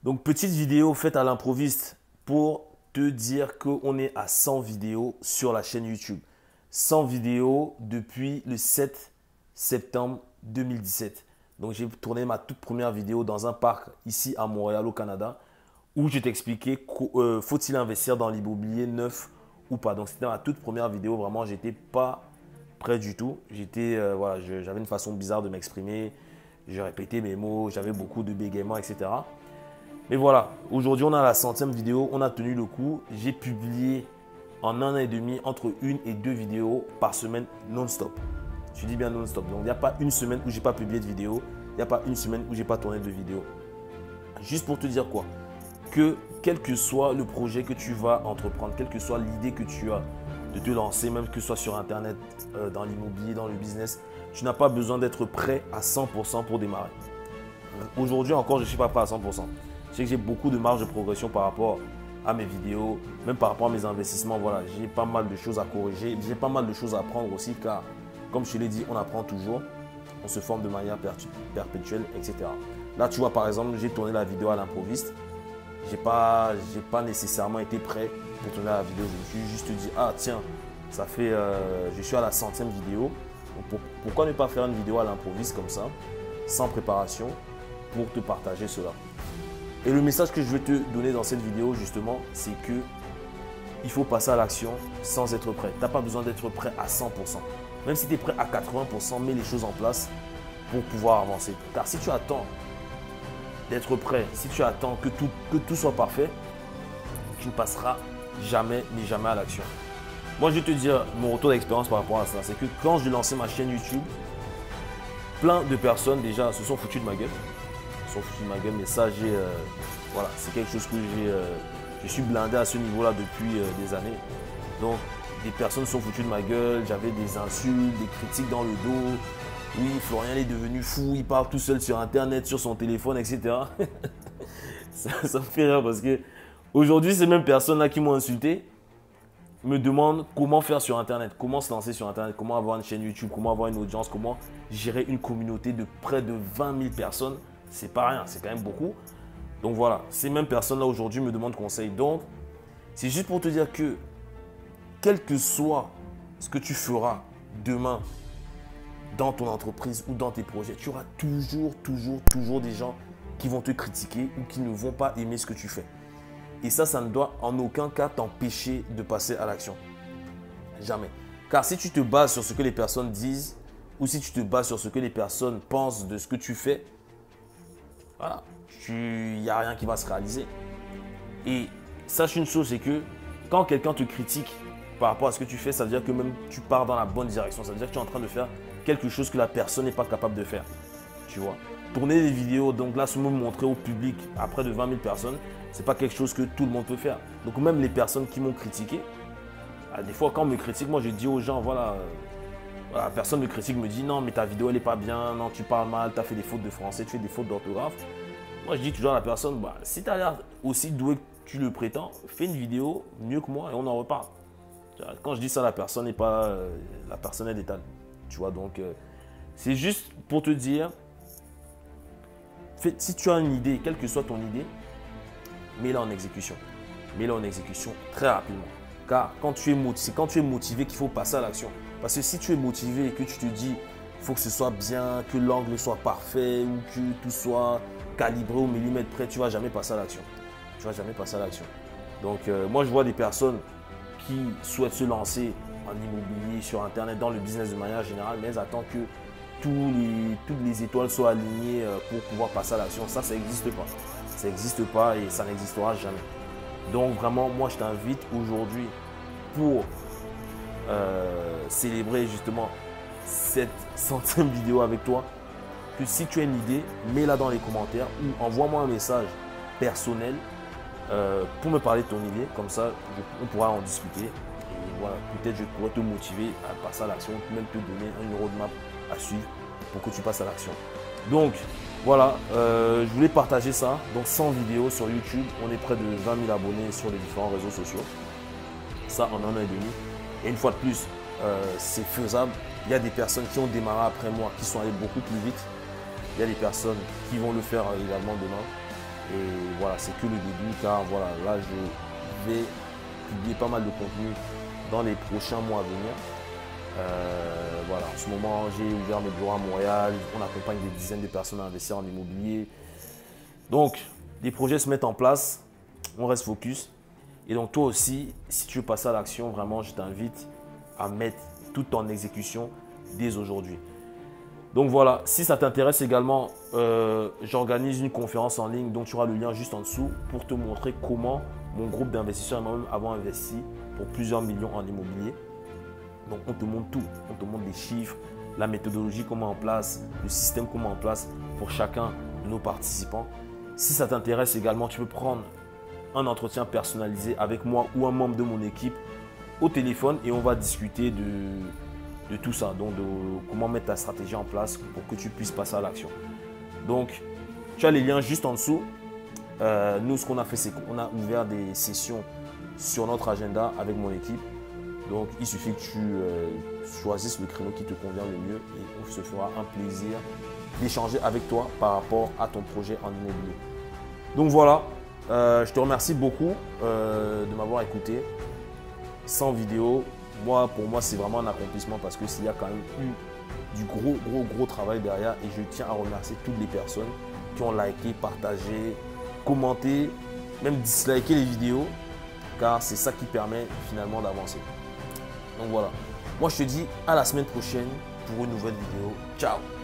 Donc, petite vidéo faite à l'improviste pour te dire qu'on est à 100 vidéos sur la chaîne YouTube. 100 vidéos depuis le 7 septembre 2017. Donc, j'ai tourné ma toute première vidéo dans un parc ici à Montréal, au Canada, où je t'expliquais faut-il investir dans l'immobilier neuf ou pas. Donc, c'était ma toute première vidéo. Vraiment, j'étais pas prêt du tout. Voilà, j'avais une façon bizarre de m'exprimer. Je répétais mes mots, j'avais beaucoup de bégaiements, etc. Mais voilà, aujourd'hui on a la 100e vidéo, on a tenu le coup. J'ai publié en un an et demi entre une et deux vidéos par semaine non-stop. Je dis bien non-stop. Donc il n'y a pas une semaine où je n'ai pas publié de vidéo. Il n'y a pas une semaine où je n'ai pas tourné de vidéo. Juste pour te dire quoi? Que quel que soit le projet que tu vas entreprendre, quelle que soit l'idée que tu as de te lancer, même que ce soit sur Internet, dans l'immobilier, dans le business, tu n'as pas besoin d'être prêt à 100% pour démarrer. Aujourd'hui encore, je ne suis pas prêt à 100%. Je sais que j'ai beaucoup de marge de progression par rapport à mes vidéos, même par rapport à mes investissements. Voilà, j'ai pas mal de choses à corriger, j'ai pas mal de choses à apprendre aussi car, comme je te l'ai dit, on apprend toujours, on se forme de manière perpétuelle, etc. Là, tu vois, par exemple, j'ai tourné la vidéo à l'improviste. J'ai pas nécessairement été prêt pour tourner la vidéo. Je me suis juste dit, ah tiens, ça fait, je suis à la 100e vidéo. Donc pourquoi ne pas faire une vidéo à l'improviste comme ça, sans préparation, pour te partager cela. Et le message que je veux te donner dans cette vidéo, justement, c'est que il faut passer à l'action sans être prêt. Tu n'as pas besoin d'être prêt à 100%. Même si tu es prêt à 80%, mets les choses en place pour pouvoir avancer. Car si tu attends d'être prêt, si tu attends que tout soit parfait, tu ne passeras jamais, ni jamais à l'action. Moi, je vais te dire mon retour d'expérience par rapport à ça. C'est que quand je lançais ma chaîne YouTube, plein de personnes déjà se sont foutues de ma gueule. Sont foutus de ma gueule, mais ça, voilà, c'est quelque chose que je suis blindé à ce niveau-là depuis des années. Donc, des personnes sont foutues de ma gueule, j'avais des insultes, des critiques dans le dos. Oui, Florian est devenu fou, il parle tout seul sur Internet, sur son téléphone, etc. ça me fait rire parce que aujourd'hui, ces mêmes personnes-là qui m'ont insulté me demandent comment faire sur Internet, comment se lancer sur Internet, comment avoir une chaîne YouTube, comment avoir une audience, comment gérer une communauté de près de 20 000 personnes. C'est pas rien, c'est quand même beaucoup. Donc voilà, ces mêmes personnes-là aujourd'hui me demandent conseil. Donc, c'est juste pour te dire que, quel que soit ce que tu feras demain dans ton entreprise ou dans tes projets, tu auras toujours des gens qui vont te critiquer ou qui ne vont pas aimer ce que tu fais. Et ça ne doit en aucun cas t'empêcher de passer à l'action. Jamais. Car si tu te bases sur ce que les personnes disent ou si tu te bases sur ce que les personnes pensent de ce que tu fais, voilà, il n'y a rien qui va se réaliser. Et sache une chose, c'est que quand quelqu'un te critique par rapport à ce que tu fais, ça veut dire que même tu pars dans la bonne direction. Ça veut dire que tu es en train de faire quelque chose que la personne n'est pas capable de faire. Tu vois. Tourner des vidéos, donc là, se montrer au public à près de 20 000 personnes, ce n'est pas quelque chose que tout le monde peut faire. Donc même les personnes qui m'ont critiqué, des fois quand on me critique, moi je dis aux gens, voilà, la personne me critique, me dit non mais ta vidéo elle n'est pas bien, non tu parles mal, tu as fait des fautes de français, tu fais des fautes d'orthographe. Moi je dis toujours à la personne, bah, si tu as l'air aussi doué que tu le prétends, fais une vidéo mieux que moi et on en reparle. Quand je dis ça, la personne n'est pas, la personne est d'état. Tu vois, donc c'est juste pour te dire, si tu as une idée, quelle que soit ton idée, mets-la en exécution. Mets-la en exécution très rapidement. Car c'est quand tu es motivé qu'il faut passer à l'action. Parce que si tu es motivé et que tu te dis, il faut que ce soit bien, que l'angle soit parfait ou que tout soit calibré au millimètre près, tu ne vas jamais passer à l'action. Tu ne vas jamais passer à l'action. Donc, moi, je vois des personnes qui souhaitent se lancer en immobilier, sur Internet, dans le business de manière générale, mais elles attendent que toutes les étoiles soient alignées pour pouvoir passer à l'action. Ça n'existe pas. Ça n'existe pas et ça n'existera jamais. Donc, vraiment, moi, je t'invite aujourd'hui pour célébrer justement cette 100e vidéo avec toi, que si tu as une idée, mets-la dans les commentaires ou envoie-moi un message personnel pour me parler de ton idée. Comme ça, on pourra en discuter. Et voilà, peut-être je pourrais te motiver à passer à l'action, même te donner une roadmap à suivre pour que tu passes à l'action. Donc, voilà, je voulais partager ça. Donc, 100 vidéos sur YouTube. On est près de 20 000 abonnés sur les différents réseaux sociaux. Ça en un an et demi. Et une fois de plus, c'est faisable. Il y a des personnes qui ont démarré après moi, qui sont allées beaucoup plus vite. Il y a des personnes qui vont le faire également demain. Et voilà, c'est que le début car voilà, là je vais publier pas mal de contenu dans les prochains mois à venir. Voilà, en ce moment, j'ai ouvert mes bureaux à Montréal. On accompagne des dizaines de personnes à investir en immobilier. Donc, les projets se mettent en place. On reste focus. Et donc, toi aussi, si tu veux passer à l'action, vraiment, je t'invite à mettre tout en exécution dès aujourd'hui. Donc voilà, si ça t'intéresse également, j'organise une conférence en ligne dont tu auras le lien juste en dessous pour te montrer comment mon groupe d'investisseurs et moi-même avons investi pour plusieurs millions en immobilier. Donc on te montre tout, on te montre les chiffres, la méthodologie qu'on met en place, le système qu'on met en place pour chacun de nos participants. Si ça t'intéresse également, tu peux prendre un entretien personnalisé avec moi ou un membre de mon équipe au téléphone et on va discuter de tout ça, donc de comment mettre ta stratégie en place pour que tu puisses passer à l'action. Donc, tu as les liens juste en dessous. Nous, ce qu'on a fait, c'est qu'on a ouvert des sessions sur notre agenda avec mon équipe. Donc, il suffit que tu choisisses le créneau qui te convient le mieux et on se fera un plaisir d'échanger avec toi par rapport à ton projet en immobilier. Donc voilà, je te remercie beaucoup de m'avoir écouté. 100 vidéos, pour moi, c'est vraiment un accomplissement parce qu'il y a quand même eu du gros travail derrière et je tiens à remercier toutes les personnes qui ont liké, partagé, commenté, même disliké les vidéos car c'est ça qui permet finalement d'avancer. Donc voilà, moi je te dis à la semaine prochaine pour une nouvelle vidéo. Ciao!